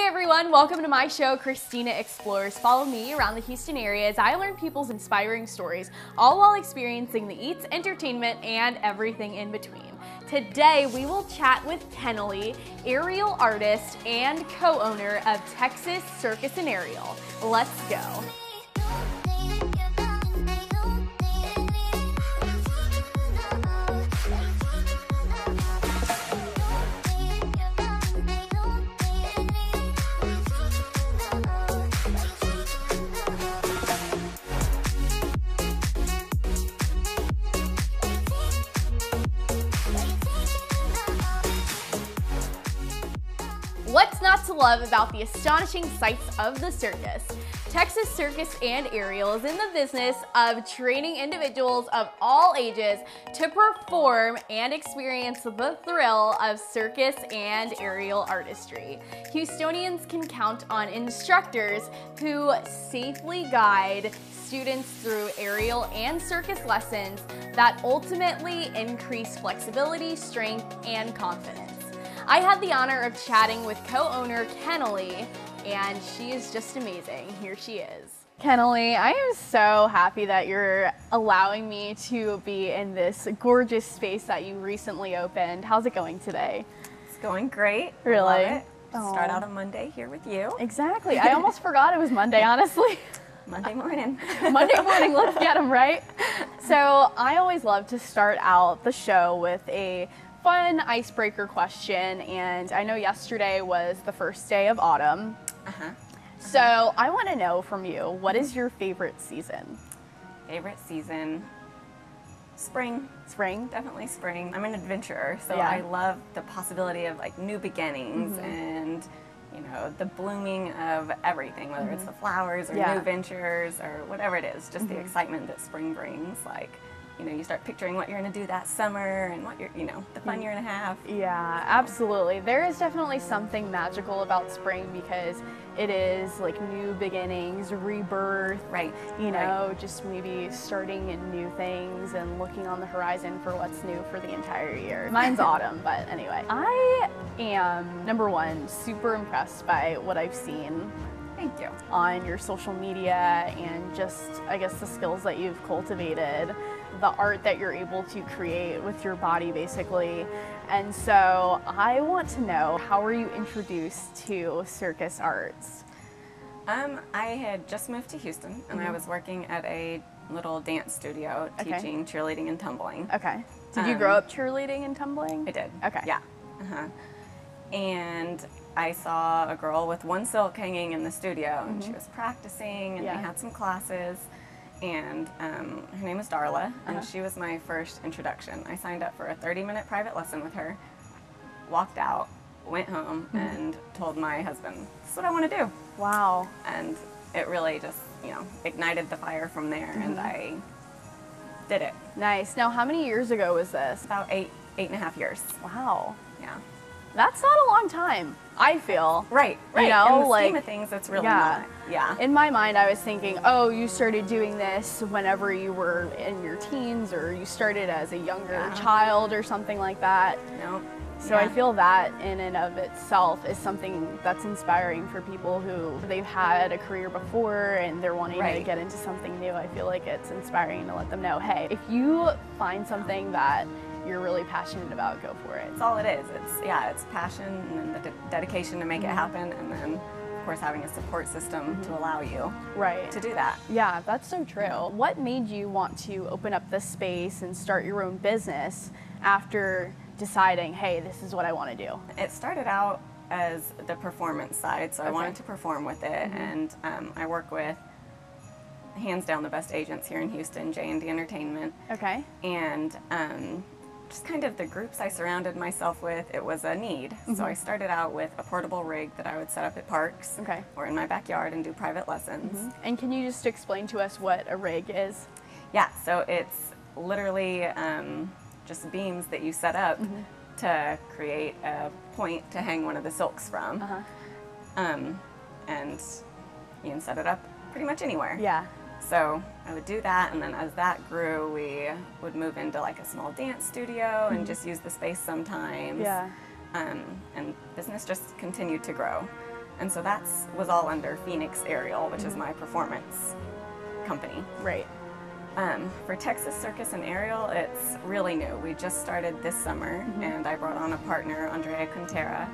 Hey everyone, welcome to my show, Christina Explores. Follow me around the Houston area as I learn people's inspiring stories, all while experiencing the eats, entertainment, and everything in between. Today, we will chat with Kennelie, aerial artist and co-owner of Texas Circus and Aerial. Let's go. What's not to love about the astonishing sights of the circus? Texas Circus and Aerial is in the business of training individuals of all ages to perform and experience the thrill of circus and aerial artistry. Houstonians can count on instructors who safely guide students through aerial and circus lessons that ultimately increase flexibility, strength, and confidence. I had the honor of chatting with co-owner Kennelie, and she is just amazing. Here she is. Kennelie, I am so happy that you're allowing me to be in this gorgeous space that you recently opened. How's it going today? It's going great. Really? Love it. Oh. Start out on Monday here with you. Exactly. I almost forgot it was Monday, honestly. Monday morning. Monday morning, let's get them, right? So I always love to start out the show with a fun icebreaker question, and I know yesterday was the first day of autumn. So I want to know from you, what is your favorite season? Favorite season? Spring. Spring? Definitely spring. I'm an adventurer, so Yeah. I love the possibility of like new beginnings and you know, the blooming of everything, whether it's the flowers or new ventures or whatever it is, just the excitement that spring brings. Like, you know, you start picturing what you're going to do that summer and what you're, you know, the fun year and a half. Yeah, absolutely. There is definitely something magical about spring because it is like new beginnings, rebirth, Right. You know, just maybe starting in new things and looking on the horizon for what's new for the entire year. Mine's autumn, but anyway. I am, number one, super impressed by what I've seen. Thank you. On your social media and just, I guess, the skills that you've cultivated, the art that you're able to create with your body, basically. And so I want to know, how were you introduced to circus arts? I had just moved to Houston, and I was working at a little dance studio teaching cheerleading and tumbling. Okay. Did you grow up cheerleading and tumbling? I did. Okay. Yeah. And I saw a girl with one silk hanging in the studio, and she was practicing, and they had some classes. And her name is Darla, and she was my first introduction. I signed up for a 30-minute private lesson with her, walked out, went home, and told my husband, this is what I want to do. Wow. And it really just, you know, ignited the fire from there, and I did it. Nice. Now, how many years ago was this? About eight and a half years. Wow. Yeah. That's not a long time, I feel. Right. You know, in the like, scheme of things, it's really not. Yeah. In my mind, I was thinking, oh, you started doing this whenever you were in your teens, or you started as a younger child or something like that. No. So I feel that in and of itself is something that's inspiring for people who they've had a career before and they're wanting to get into something new. I feel like it's inspiring to let them know, hey, if you find something that you're really passionate about, go for it. That's all it is. It's passion and then the dedication to make it happen, and then of course having a support system to allow you to do that. Yeah, that's so true. What made you want to open up this space and start your own business after deciding, hey, this is what I want to do? It started out as the performance side, so I wanted to perform with it, and I work with hands down the best agents here in Houston, J&D Entertainment. Okay. And just kind of the groups I surrounded myself with, it was a need. So I started out with a portable rig that I would set up at parks or in my backyard and do private lessons. And can you just explain to us what a rig is? Yeah, so it's literally just beams that you set up to create a point to hang one of the silks from. And you can set it up pretty much anywhere. Yeah. So I would do that, and then as that grew, we would move into like a small dance studio and just use the space sometimes. Yeah. And business just continued to grow. And so that was all under Phoenix Aerial, which is my performance company. Right. For Texas Circus and Aerial, it's really new. We just started this summer, and I brought on a partner, Andrea Quintera,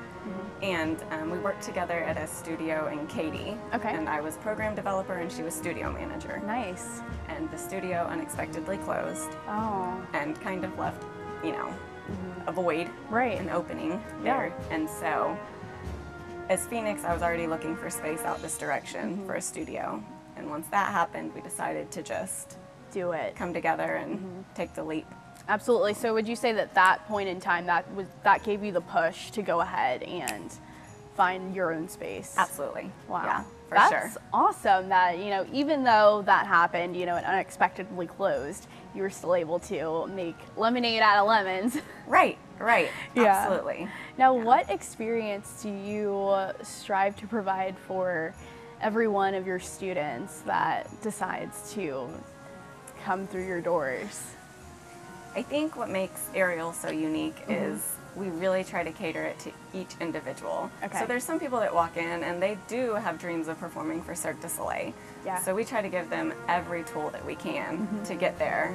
and we worked together at a studio in Katy. Okay. And I was program developer, and she was studio manager. Nice. And the studio unexpectedly closed. Oh. And kind of left, you know, a void, right, an opening there. And so, as Phoenix, I was already looking for space out this direction for a studio. And once that happened, we decided to just do it, come together and take the leap. Absolutely. So would you say that that point in time, that gave you the push to go ahead and find your own space? Absolutely. Wow. Yeah, for sure. That's awesome that, you know, even though that happened, you know, it unexpectedly closed, you were still able to make lemonade out of lemons. Right, right. Yeah. Absolutely. Now, what experience do you strive to provide for every one of your students that decides to come through your doors? I think what makes Aerial so unique is we really try to cater it to each individual. Okay. So there's some people that walk in and they do have dreams of performing for Cirque du Soleil. Yeah. So we try to give them every tool that we can to get there.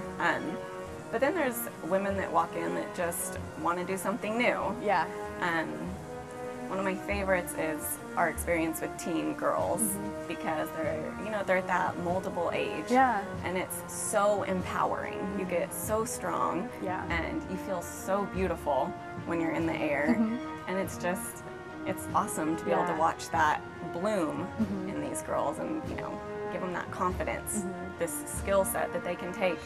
But then there's women that walk in that just want to do something new. Yeah. One of my favorites is our experience with teen girls because they're at that moldable age. Yeah. And it's so empowering. You get so strong. Yeah. And you feel so beautiful when you're in the air. And it's awesome to be able to watch that bloom in these girls and, you know, give them that confidence, this skill set that they can take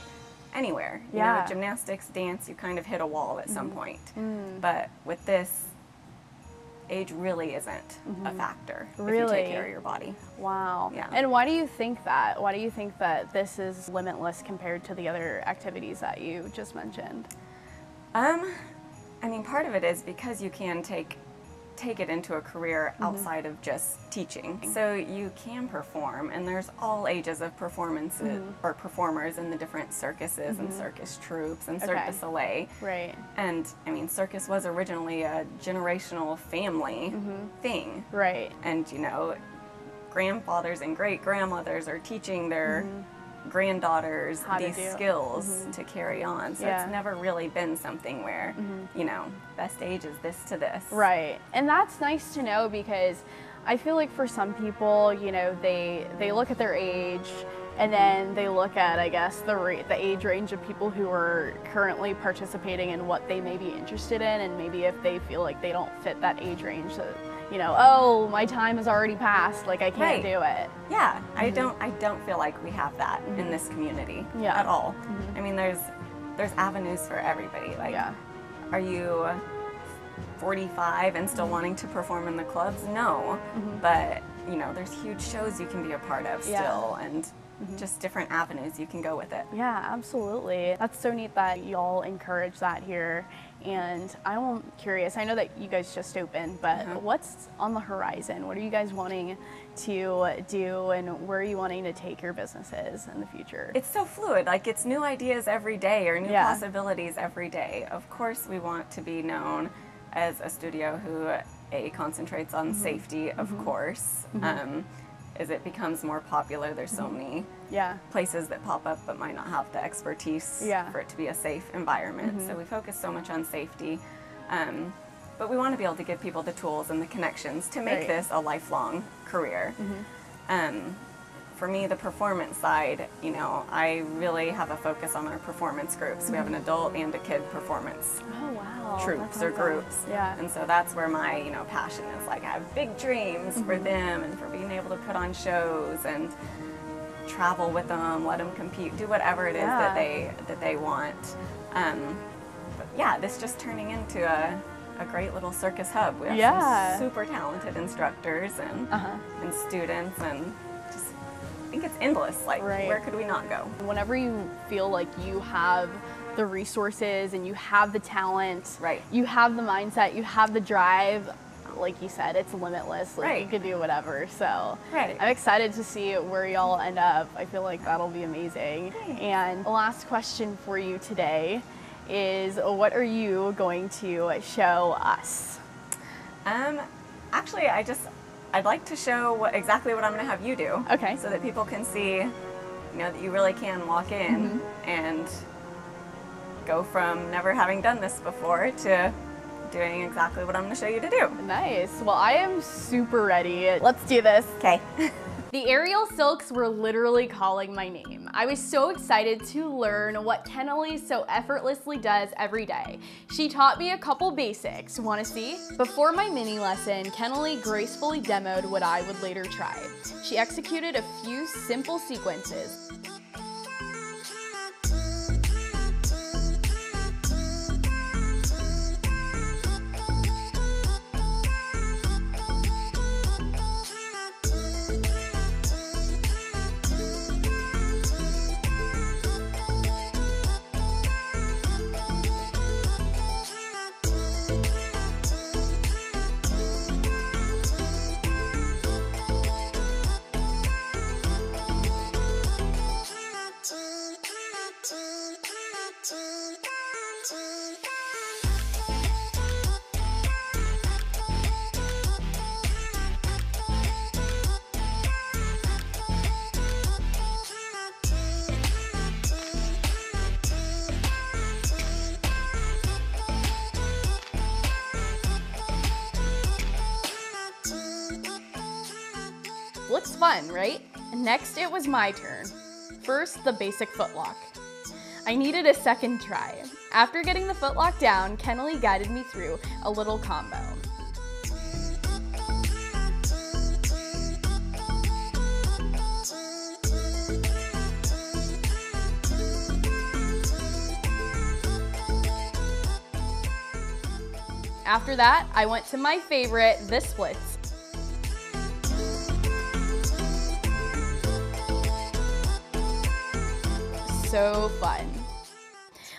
anywhere. You know, with gymnastics, dance, you kind of hit a wall at some point. But with this, age really isn't a factor if you take care of your body. Wow. Yeah. And why do you think that? Why do you think that this is limitless compared to the other activities that you just mentioned? I mean, part of it is because you can take it into a career outside of just teaching. So you can perform, and there's all ages of performances or performers in the different circuses and circus troupes and Cirque du Soleil. Right. And I mean, circus was originally a generational family thing. Right. And you know, grandfathers and great grandmothers are teaching their granddaughters these skills to carry on. So it's never really been something where, you know, best age is this to this. Right. And that's nice to know because I feel like for some people, you know, they look at their age and then they look at, I guess, the age range of people who are currently participating in what they may be interested in, and maybe if they feel like they don't fit that age range, so, you know, oh, my time has already passed, like I can't do it. Yeah, I don't feel like we have that in this community at all. I mean, there's avenues for everybody. Like, are you 45 and still wanting to perform in the clubs? No, but you know, there's huge shows you can be a part of still, and just different avenues you can go with it. Yeah, absolutely. That's so neat that y'all encourage that here. And I'm curious, I know that you guys just opened, but what's on the horizon? What are you guys wanting to do, and where are you wanting to take your businesses in the future? It's so fluid, like it's new ideas every day or new possibilities every day. Of course we want to be known as a studio who concentrates on safety, of course. As it becomes more popular, there's so many places that pop up but might not have the expertise for it to be a safe environment. So we focus so much on safety, but we want to be able to give people the tools and the connections to make this a lifelong career. For me, the performance side, you know, I really have a focus on our performance groups. We have an adult and a kid performance troupes or groups. And so that's where my, you know, passion is. Like, I have big dreams for them and for being able to put on shows and travel with them, let them compete, do whatever it is that they want. But yeah, this just turning into a great little circus hub. We have some super talented instructors and students, and just I think it's endless. Like, where could we not go? Whenever you feel like you have the resources and you have the talent, you have the mindset, you have the drive, like you said, it's limitless. Like, you could do whatever. So I'm excited to see where y'all end up. I feel like that'll be amazing. And the last question for you today is, what are you going to show us? Actually, I I'd like to show exactly what I'm going to have you do. Okay. So that people can see, you know, that you really can walk in and go from never having done this before to doing exactly what I'm going to show you to do. Nice. Well, I am super ready. Let's do this. Okay. The aerial silks were literally calling my name. I was so excited to learn what Kennelie so effortlessly does every day. She taught me a couple basics. Want to see? Before my mini lesson, Kennelie gracefully demoed what I would later try. She executed a few simple sequences. Looks fun, right? Next, it was my turn. First, the basic footlock. I needed a second try. After getting the footlock down, Kennelie guided me through a little combo. After that, I went to my favorite, the splits. So fun.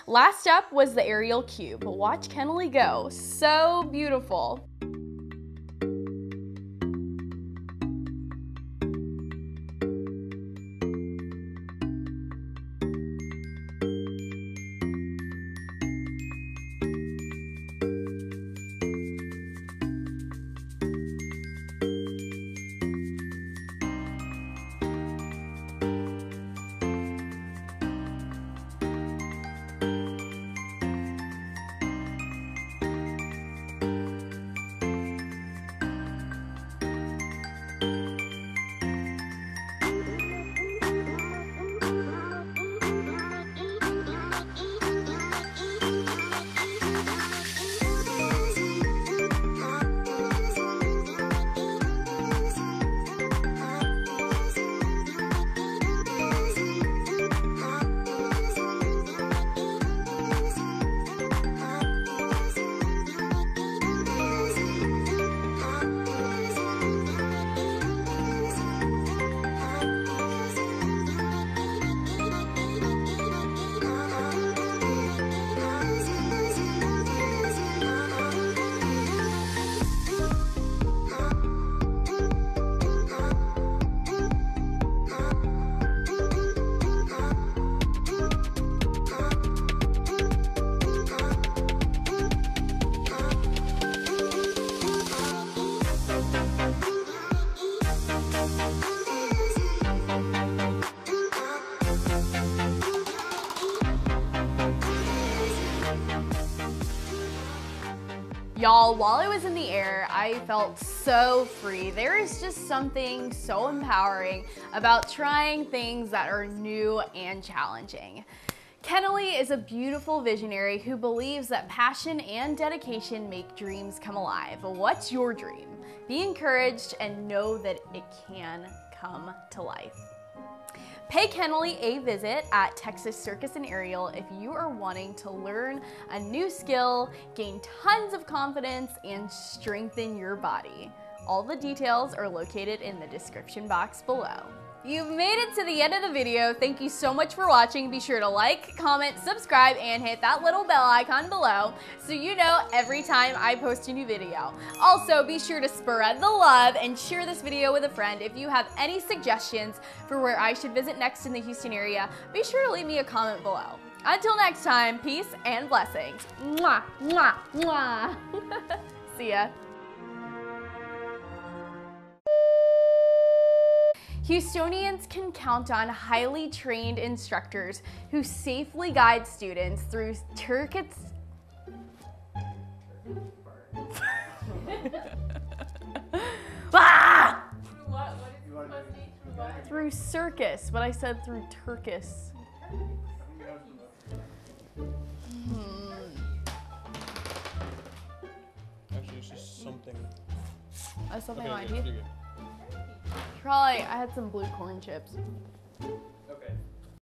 Last up was the aerial cube. Watch Kennelie go. So beautiful. Y'all, while I was in the air, I felt so free. There is just something so empowering about trying things that are new and challenging. Kennelie is a beautiful visionary who believes that passion and dedication make dreams come alive. What's your dream? Be encouraged and know that it can come to life. Pay Kennelie a visit at Texas Circus and Aerial if you are wanting to learn a new skill, gain tons of confidence, and strengthen your body. All the details are located in the description box below. You've made it to the end of the video. Thank you so much for watching. Be sure to like, comment, subscribe, and hit that little bell icon below so you know every time I post a new video. Also, be sure to spread the love and share this video with a friend. If you have any suggestions for where I should visit next in the Houston area, be sure to leave me a comment below. Until next time, peace and blessings. Mwah, mwah, mwah. See ya. Houstonians can count on highly trained instructors who safely guide students through through circus, but I said through Turkis. Actually, it's just something. Something Okay, on my good, teeth. you're good. Probably, I had some blue corn chips.